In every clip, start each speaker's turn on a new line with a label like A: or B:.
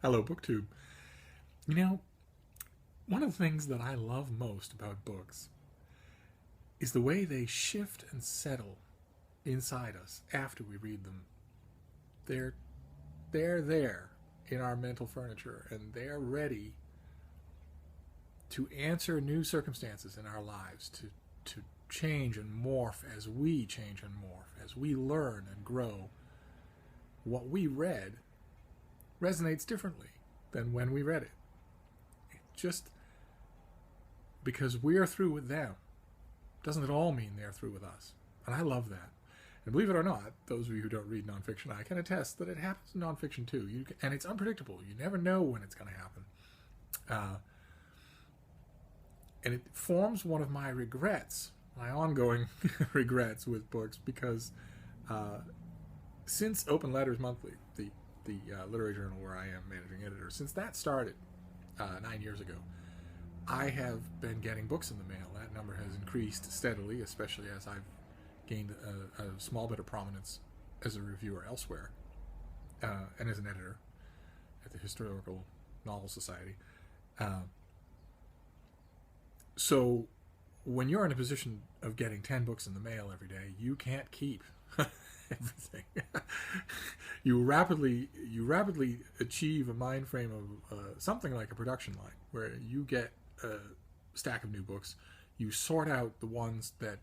A: Hello, BookTube. You know, one of the things that I love most about books is the way they shift and settle inside us after we read them. They're they're there in our mental furniture, and they're ready to answer new circumstances in our lives, to change and morph as we change and morph, as we learn and grow. What we read resonates differently than when we read it. Just because we're through with them doesn't at all mean they're through with us. And I love that. And believe it or not, those of you who don't read nonfiction, I can attest that it happens in nonfiction too. And it's unpredictable. You never know when it's going to happen. And it forms one of my regrets, my ongoing regrets with books, because since Open Letters Monthly, the literary journal where I am managing editor, since that started 9 years ago, I have been getting books in the mail. That number has increased steadily, especially as I've gained a small bit of prominence as a reviewer elsewhere, and as an editor at the Historical Novel Society. So when you're in a position of getting 10 books in the mail every day, you can't keep everything. you rapidly achieve a mind frame of something like a production line, where you get a stack of new books, you sort out the ones that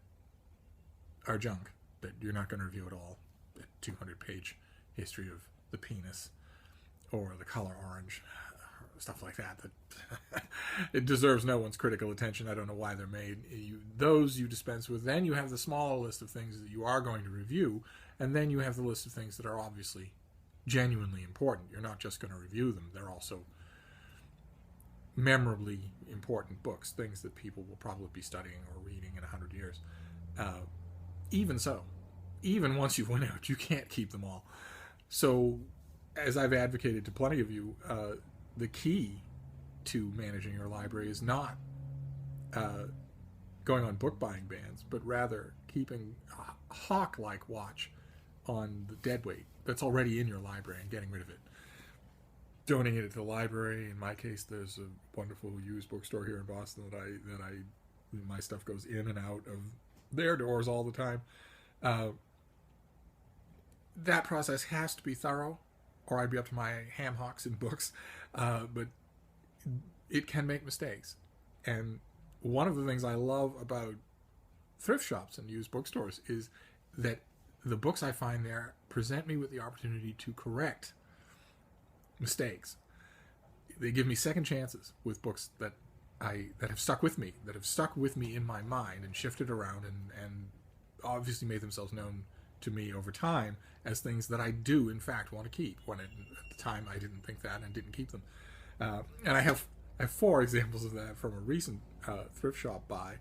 A: are junk, that you're not going to review at all, a 200-page history of the penis or the color orange, stuff like that it deserves no one's critical attention. I don't know why they're made. Those you dispense with. Then you have the smaller list of things that you are going to review, and then you have the list of things that are obviously genuinely important. You're not just going to review them. They're also memorably important books, things that people will probably be studying or reading in 100 years. Even so, even once you've went out, you can't keep them all. So, as I've advocated to plenty of you, the key to managing your library is not going on book buying bans, but rather keeping a hawk-like watch on the deadweight that's already in your library and getting rid of it. Donating it to the library. In my case, there's a wonderful used bookstore here in Boston that my stuff goes in and out of their doors all the time. That process has to be thorough, or I'd be up to my ham hocks in books. But it can make mistakes. And one of the things I love about thrift shops and used bookstores is that the books I find there present me with the opportunity to correct mistakes. They give me second chances with books that have stuck with me, in my mind and shifted around and obviously made themselves known to me over time as things that I do in fact want to keep, when at the time I didn't think that and didn't keep them. And I have 4 examples of that from a recent thrift shop buy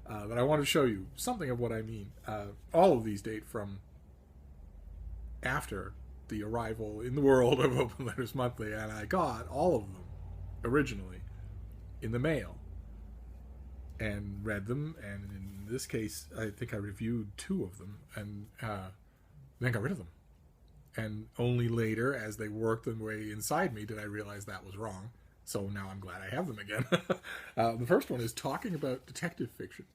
A: that I want to show you something of what I mean. All of these date from after the arrival in the world of Open Letters Monthly, and I got all of them originally in the mail and read them, and in this case I think I reviewed 2 of them and then got rid of them. And only later, as they worked their way inside me, did I realize that was wrong. So now I'm glad I have them again. The first one is Talking About Detective Fiction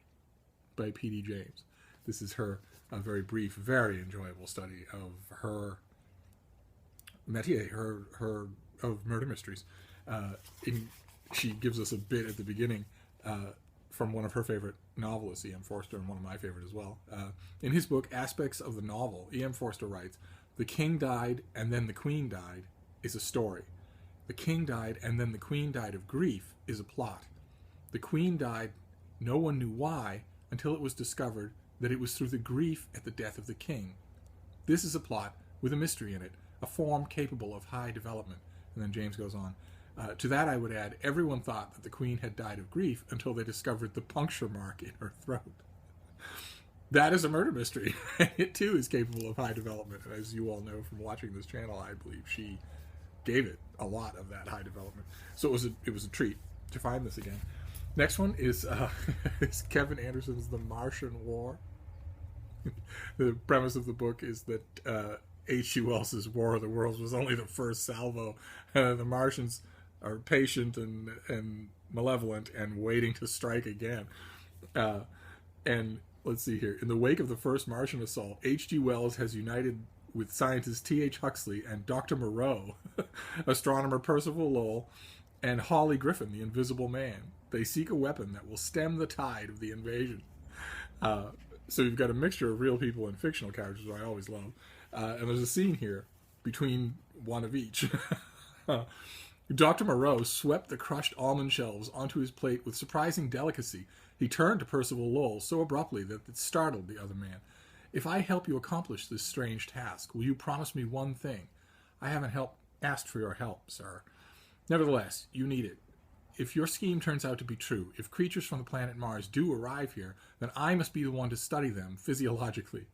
A: by P.D. James. This is her very brief, very enjoyable study of her métier, her of murder mysteries. She gives us a bit at the beginning from one of her favorite novelists, E.M. Forster, and one of my favorite as well. In his book, Aspects of the Novel, E.M. Forster writes, "The king died and then the queen died is a story. The king died and then the queen died of grief is a plot. The queen died, no one knew why, until it was discovered that it was through the grief at the death of the king. This is a plot with a mystery in it, a form capable of high development." And then James goes on, to that I would add, everyone thought that the queen had died of grief until they discovered the puncture mark in her throat. That is a murder mystery. It too is capable of high development. And as you all know from watching this channel, I believe she gave it a lot of that high development. So it was a treat to find this again. Next one is Kevin Anderson's The Martian War. The premise of the book is that H.G. Wells's War of the Worlds was only the first salvo. The Martians are patient and malevolent and waiting to strike again. And let's see here. In the wake of the first Martian assault, H.G. Wells has united with scientist T.H. Huxley and Dr. Moreau, astronomer Percival Lowell, and Hawley Griffin, the Invisible Man. They seek a weapon that will stem the tide of the invasion. So you've got a mixture of real people and fictional characters, which I always love. And there's a scene here between one of each. Dr. Moreau swept the crushed almond shells onto his plate with surprising delicacy. He turned to Percival Lowell so abruptly that it startled the other man. "If I help you accomplish this strange task, will you promise me one thing? I haven't asked for your help, sir. Nevertheless, you need it. If your scheme turns out to be true, if creatures from the planet Mars do arrive here, then I must be the one to study them physiologically."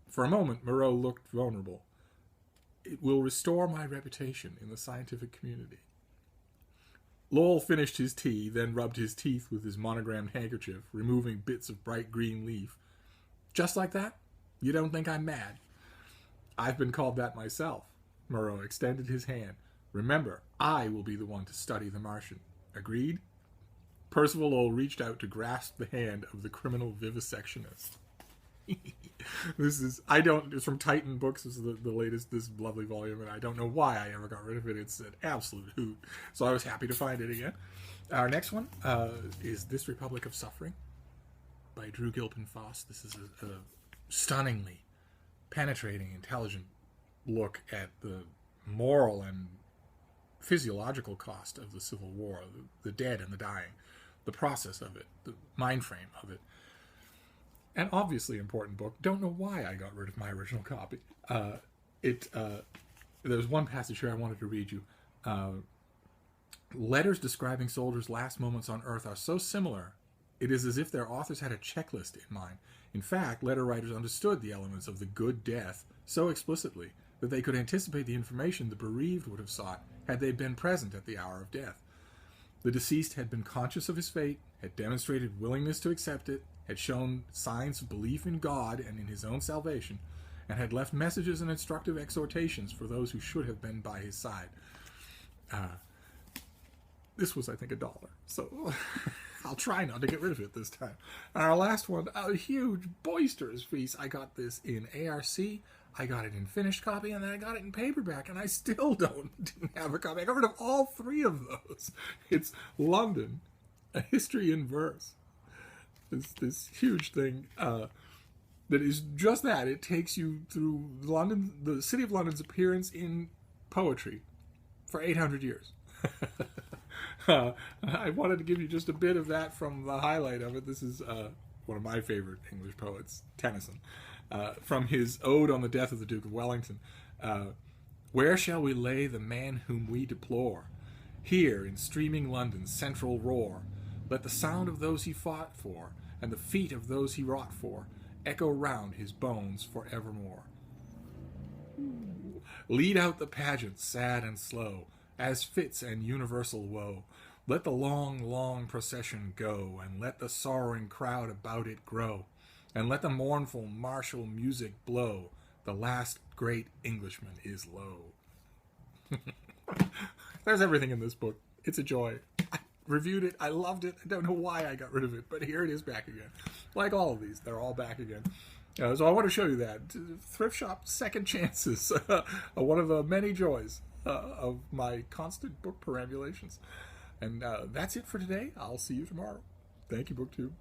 A: For a moment, Moreau looked vulnerable. "It will restore my reputation in the scientific community." Lowell finished his tea, then rubbed his teeth with his monogrammed handkerchief, removing bits of bright green leaf. "Just like that? You don't think I'm mad?" "I've been called that myself." Moreau extended his hand. "Remember, I will be the one to study the Martian. Agreed?" Percival Lowell reached out to grasp the hand of the criminal vivisectionist. It's from Titan Books. This is the latest, this lovely volume, and I don't know why I ever got rid of it. It's an absolute hoot. So I was happy to find it again. Our next one is This Republic of Suffering by Drew Gilpin Faust. This is a stunningly penetrating, intelligent look at the moral and physiological cost of the Civil War, the dead and the dying, the process of it, the mind frame of it. An obviously important book. Don't know why I got rid of my original copy. There's one passage here I wanted to read you. Letters describing soldiers' last moments on Earth are so similar, it is as if their authors had a checklist in mind. In fact, letter writers understood the elements of the good death so explicitly that they could anticipate the information the bereaved would have sought had they been present at the hour of death. The deceased had been conscious of his fate, had demonstrated willingness to accept it, had shown signs of belief in God and in his own salvation, and had left messages and instructive exhortations for those who should have been by his side. This was, I think, $1. So I'll try not to get rid of it this time. Our last one, a huge, boisterous piece. I got this in ARC. I got it in finished copy, and then I got it in paperback, and I still didn't have a copy. I got rid of all 3 of those. It's London, A History in Verse. This huge thing that is just that. It takes you through London, the city of London's appearance in poetry for 800 years. I wanted to give you just a bit of that from the highlight of it. This is one of my favorite English poets, Tennyson. From his Ode on the Death of the Duke of Wellington. "Where shall we lay the man whom we deplore? Here, in streaming London's central roar. Let the sound of those he fought for, and the feet of those he wrought for, echo round his bones for evermore. Lead out the pageant sad and slow, as fits an universal woe. Let the long, long procession go, and let the sorrowing crowd about it grow. And let the mournful martial music blow. The last great Englishman is low." There's everything in this book. It's a joy. I reviewed it. I loved it. I don't know why I got rid of it, but here it is back again. Like all of these, they're all back again. So I want to show you that. Thrift shop second chances. One of the many joys of my constant book perambulations. And that's it for today. I'll see you tomorrow. Thank you, BookTube.